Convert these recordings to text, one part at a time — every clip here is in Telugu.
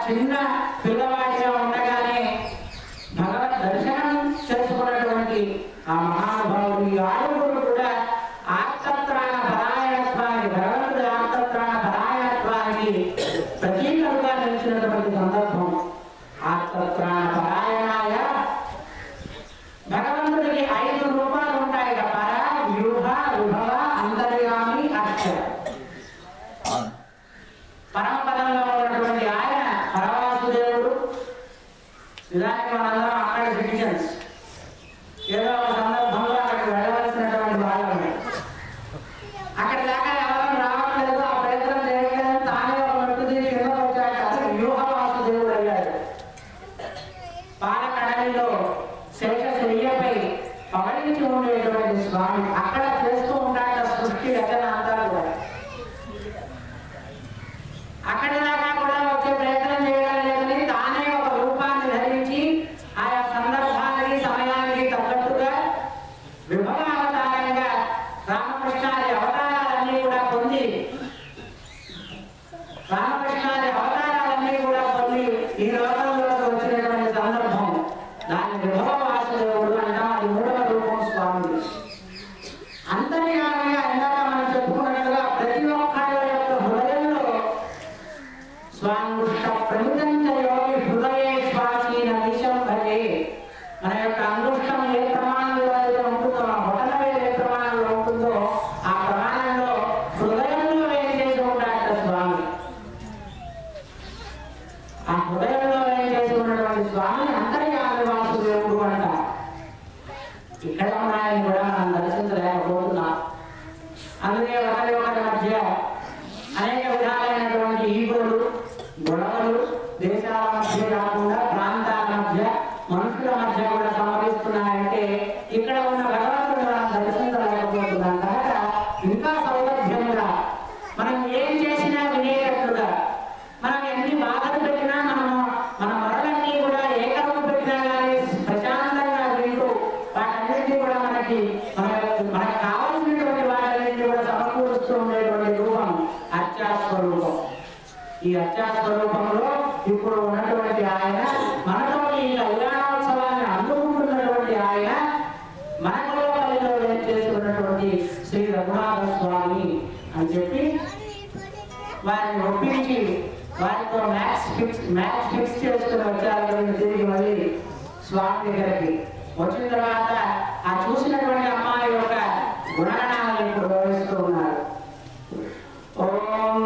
చిన్న పిల్లవాడిగా ఉండగానే భగవద్ దర్శనం చేసుకున్నటువంటి ఆ మహానుభావుడు ఈ ఆరుగురు కూడా ఆర్తత్రాణ పరాయణత్వానికి, భగవంతుడి ఆర్తత్రాణ పరాయణత్వానికి ప్రతీకలుగా నిలిచినటువంటి సందర్భం. ఆర్తత్రాణ పరాయణాయ భగవంతుడికి 5 రూపాలు ఉంటాయి. పర, వ్యూహ, విభవ, అంతర్యామి, అక్షర. పరమపదంలో ఉన్నటువంటి ఆయన పరవాసుదేవుడు. నిజానికి మనందరం అక్కడ సిటిజన్స్. ఏదో ఒక సందర్భంలో అక్కడికి వెళ్ళవలసినటువంటి వాళ్ళమే. అక్కడి దాకా ఎవరు రావట్లేదు, ఆ ప్రయత్నం చేయట్లేదు, తానే ఒక మట్టుది కింద వచ్చాక అసలు వ్యూహ వాసుదేవుడు అయ్యాడు. పాలకడలిలో శేషశయ్యపై పవళించి ఉండేటువంటి స్వామి అక్కడ చేస్తూ ఉంటాడు సృష్టి రచన అంతా కూడా. అక్కడి దాకా కూడా వచ్చే ప్రయత్నం చేయడం లేదని తానే ఒక రూపాన్ని ధరించి ఆయా సందర్భానికి సమయానికి తగ్గట్టుగా విభవ అవతారంగా రామకృష్ణాది అవతారాలన్నీ కూడా పొంది ఈ లోకంలోకి వచ్చినటువంటి సందర్భం దాని విభవ వాసుదేవుడు అంటాం. అది 3వ రూపం స్వామి. అంతర్యామిగా ఇందాక మనం చెప్పుకున్నట్లుగా ప్రతి ఒక్కరి యొక్క హృదయంలో స్వాంగుష్ట ప్రమితంచ యోగి హృదయే శ్వాసీన విషం భజే. మన యొక్క అంగుష్టం ఏ ప్రమాణంలో అయితే ఉంటుందో, మన బొటనవేలు ఏ ప్రమాణంలో ఉంటుందో ఆ ప్రమాణంలో హృదయంలో ఏం చేసి ఉంటాడు స్వామి. ఆ హృదయంలో ఏం చేసి ఉన్నటువంటి స్వామి అంతర్యామి వాసుదేవుడు అంట. ఇక్కడ ఉన్నాయని కూడా మనం దర్శించలేకపోతున్నాం. అందుకే ఒకరి మధ్య అనేక విధాలైనటువంటి ఈగోలు, గొడవలు దేశాల మధ్య కాకుండా ప్రాంతాల మధ్య, మనుషుల మధ్య కూడా సంభవిస్తున్నాయంటే ఇక్కడ ఉన్న భగవంతుడు మనం దర్శించలేకపోతున్నాం. కనుక ఇంకా సౌలభ్యంగా మనం ఏం చేసినా వినేటట్లుగా, మనం ఎన్ని బాధలు పెట్టినా మన మొరలన్నీ కూడా ఏకరూపు పెట్టినా కానీ ప్రశాంతంగా వింటూ వాటన్నింటినీ కూడా మనకి కావలసినటువంటి వాటన్నింటినీ కూడా సమకూరుస్తూ ఉండేటువంటి రూపం అర్చాస్వరూపం. ఈ అర్చాస్వరూపంలో ఇప్పుడు ఉన్నటువంటి ఆయన మనతో ఈ కళ్యాణోత్సవాన్ని అందుకుంటున్నటువంటి ఆయన మనలో ఏం చేసుకున్నటువంటి శ్రీ రఘునాథ స్వామి అని చెప్పి వారిని ఒప్పించి వారితో మ్యాచ్ ఫిక్స్ చేసుకుని వచ్చారు. తిరిగి మళ్ళీ స్వామి దగ్గరికి వచ్చిన తర్వాత ఆ చూసినటువంటి అమ్మాయి యొక్క గుణగణాలను ఇప్పుడు వివరిస్తూ ఉన్నారు. ఓం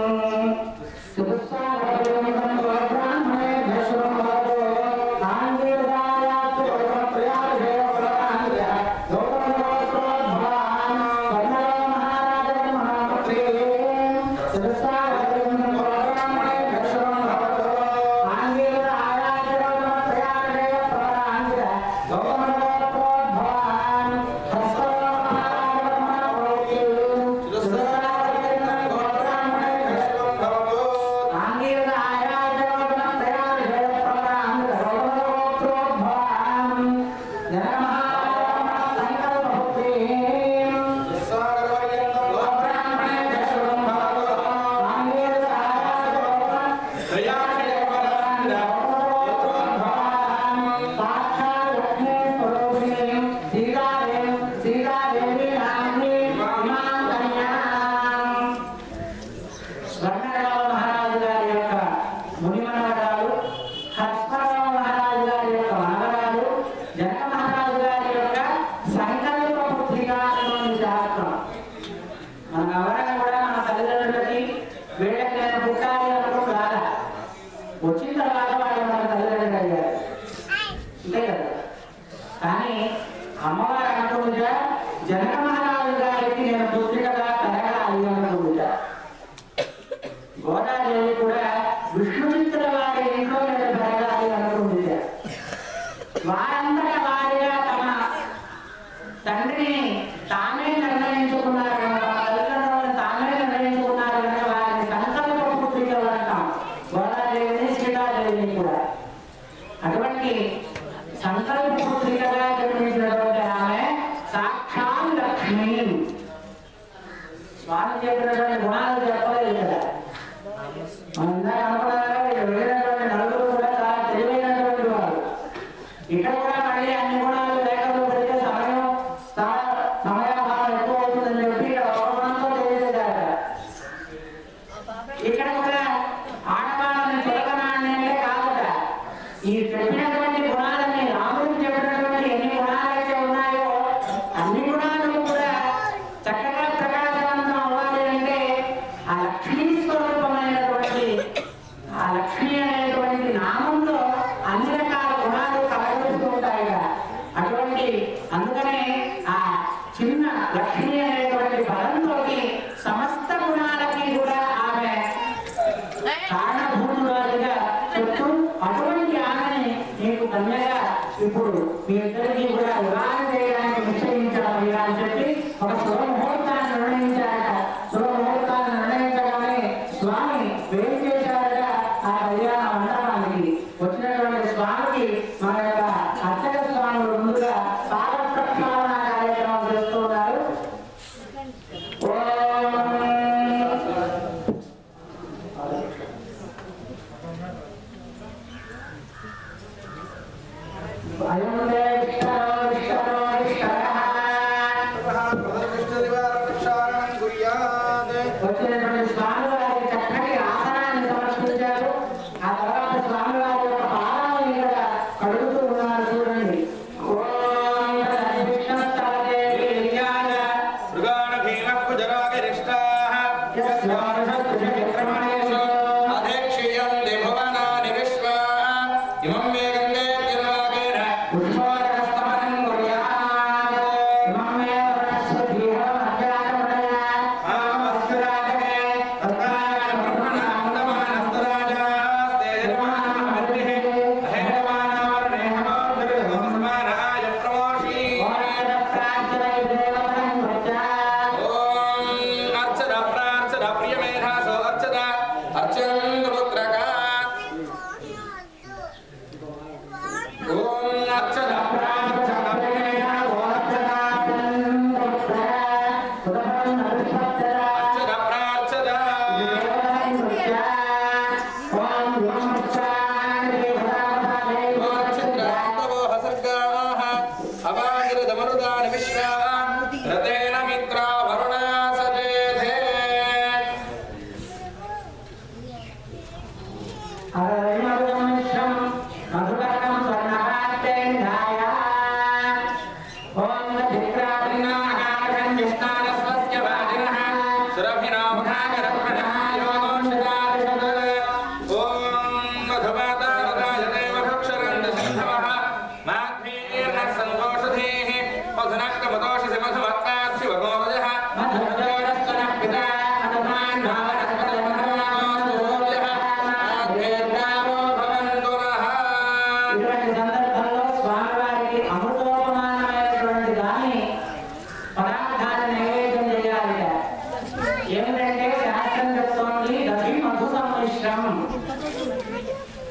వచ్చిన తర్వాత వాళ్ళు మన తల్లిదండ్రులు అయ్యారు అంతే కదా. కానీ అమ్మవారు అనుకుంటా జనక మహారాజు గారికి నేను పుత్రికగా పెరగాలి అనుకుంటా. గోదాదేవి కూడా విష్ణుచిత్తుల వారి ఇంట్లో నేను పెరగాలి అనుకుంటా. వారందరూ వారిగా తమ తండ్రిని తామే నిర్ణయించుకున్నారు, తమ తల్లిదండ్రులను తామే నిర్ణయించుకున్నారు కనుక వారిని సంకల్ప పుత్రికలు అంటాం. గోదాదేవిని సీతాదేవిని కూడా అటువంటి సంకల్ప పుత్రికగా జన్మించినటువంటి ఆమె సాక్షాత్ లక్ష్మి. స్వామి చెప్పినటువంటి గుణాలు చెప్పలేదు కదా. మన ఇందాక అనుకున్నారా వెళ్ళినటువంటి 4 కారణభూతురాలుగా చెప్తూ అటువంటి ఆమెని నీకు కన్యగా ఇప్పుడు మీ ఇద్దరికి కూడా వివాహం చేయడానికి నిశ్చయించాలి అని చెప్పి ఒక శుభముహూర్తాన్ని నిర్ణయించారట. శుభముహూర్తాన్ని నిర్ణయించగానే స్వామి వేరు చేశారట. ఆ కళ్యాణ మండపానికి వచ్చినటువంటి స్వామికి మన యొక్క అర్చక స్వాములు ముందుగా పాద ప్రక్షాళన కార్యక్రమం చేస్తున్నారు. వచ్చినటువంటి స్వామివారి చక్కటి ఆసనాన్ని సమర్పించారు. ఆ తర్వాత స్వామివారి యొక్క పాదాలను ఇక్కడ కడుగుతూ ఉన్నారు. చూడండి.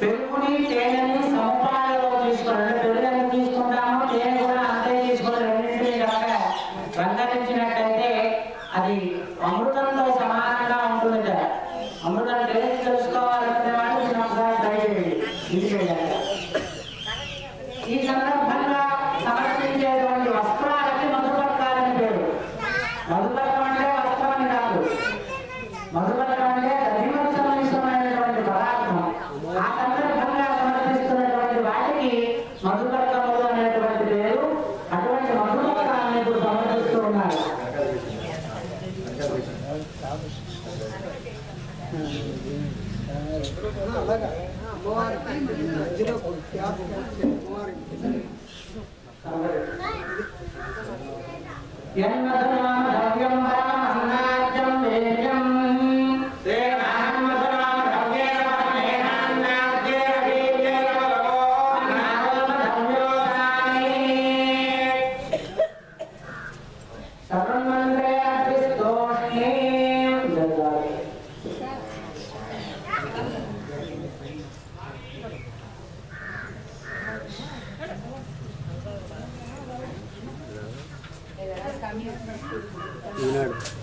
పెరుగుని తేనెని సమపాలలో తీసుకోవాలి. పెరుగుని తీసుకుంటాము, తేనె కూడా అంతే తీసుకుని రెండింటినీ కనుక రంగరించినట్టయితే అది అమృతంతో సమానంగా ఉంటుంది. అమృతం టేస్ట్ తెలుసుకోవాలంటే వాళ్ళు ఒకసారి ట్రై చేయండి. ఈ సందర్భంగా సమర్పించేటువంటి వస్త్రాలకి మధుపర్కాలని పేరు. మధుపర్కం అంటే వస్త్రం అని కాదు. మధుపర్కం అంటే దధిమకు సంబంధించినటువంటి పదార్థం. ఆ సందర్భంగా సమర్పిస్తున్నటువంటి వాటికి మధుపర్కములు అనేటువంటి పేరు. అటువంటి మధుపర్కాలను ఇప్పుడు సమర్పిస్తూ ఉన్నారు. Gracias.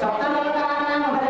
సప్తలోకానాం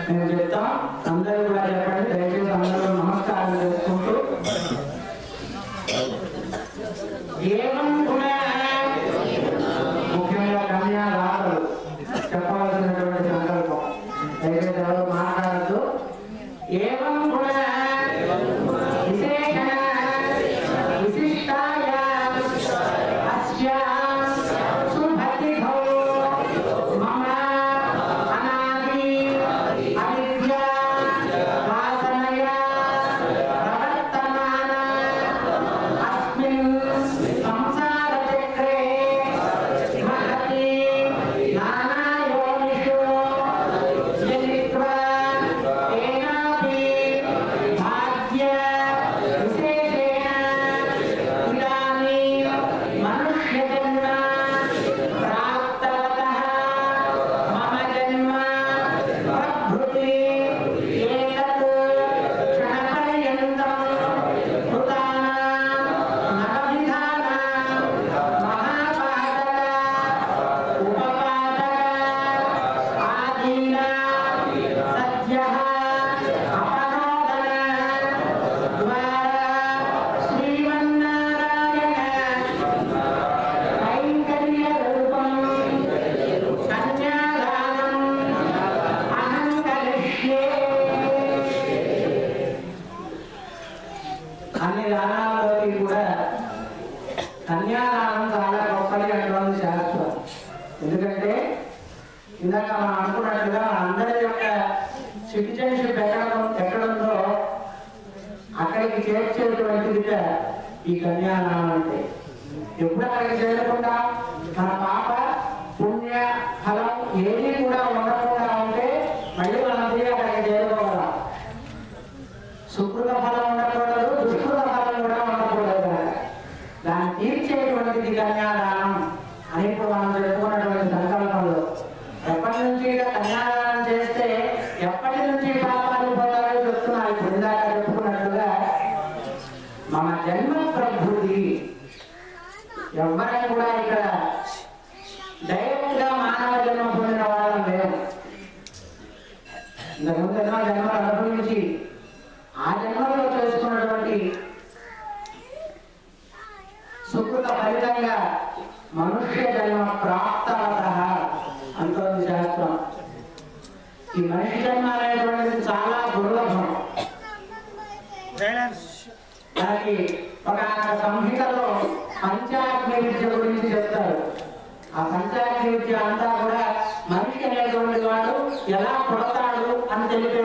మేము చెప్తాం, అందరూ కూడా చెప్పండి. దయచేసి అందరూ నమస్కారం చేసుకుంటూ ముఖ్యంగా కన్యాదాతలు చెప్పవలసినటువంటి సంకల్పం. దయచేసి ఎవరు మాట్లాడద్దు. ఏవం గుణ విశేషణ విశిష్టాయ అస్యాం సుభతిభో మమ అనాది అవిద్యా వాసనయా ప్రవర్తమాన అస్మిన్ సంసార చక్రే మహతి నానాయోనిషు జనిత్వా ఏనాపి భాగ్య విశేషేణ ఇదానీం మనుష్యజన్మ ప్రాప్తవతః మమ జన్మ ప్రభృతి ఏతత్ క్షణపర్యంతం కృతానాం నవవిధానాం మహాపాతక ఉపపాతక ఆదీనా సత్యః అపనోదన ద్వారా శ్రీమన్నారాయణ కైంకర్య రూపం కన్యాదానం అహం కరిష్యే. అన్ని దానాల్లోకి కూడా కన్యాదానం చాలా గొప్పది అటువంటి శాస్త్రం. ఎందుకంటే ఇందాక మనం అనుకున్నట్లుగా అందరి యొక్క సిటిజన్షిప్ ఎక్కడుందో అక్కడికి చేర్చేటువంటిది ఈ కన్యాదానం అంటే. ఎప్పుడు అక్కడికి చేరకుండా మన పాప పుణ్య ఫలం ఏది కూడా ఉండకుండా ఉంటే మళ్ళీ మనం తిరిగి అక్కడికి చేరుకోగలం. సుకృత ఫలం ఉండకూడదు, దుష్కృత ఫలం కూడా ఉండకూడదు. దాన్ని తీర్చేటువంటిది కన్యాదానం అని ఇప్పుడు మనం చెప్పుకున్నటువంటి సంకల్పంలో ఎప్పటి నుంచి కన్యాదానం చేస్తే ఎప్పటి నుంచి పాపాలు పోతారో చెప్తున్నారు. ఇప్పుడు ఇందాక చెప్పుకున్నట్లుగా మన జన్మ ప్రభృతి ఎవరైనా కూడా ఇక్కడ డైరెక్ట్ గా మానవ జన్మ పొందిన వాళ్ళం లేవు. ఇంతకుముందు ఎన్నో జన్మలు అనుభవించి ఆ జన్మలో చేసుకున్నటువంటి సుకృత ఫలితంగా మనుష్య జన్మ ప్రాప్తవతః అంటోంది శాస్త్రం. ఈ మనిషి జన్మ అనేటువంటిది చాలా దుర్లభం. దానికి ఒక సంహితలో పంచాగ్ని విద్య గురించి చెప్తారు. ఆ పంచాగ్ని విద్య అంతా కూడా మనిషి అనేటువంటి వాడు ఎలా పుడతాడు అని తెలిపే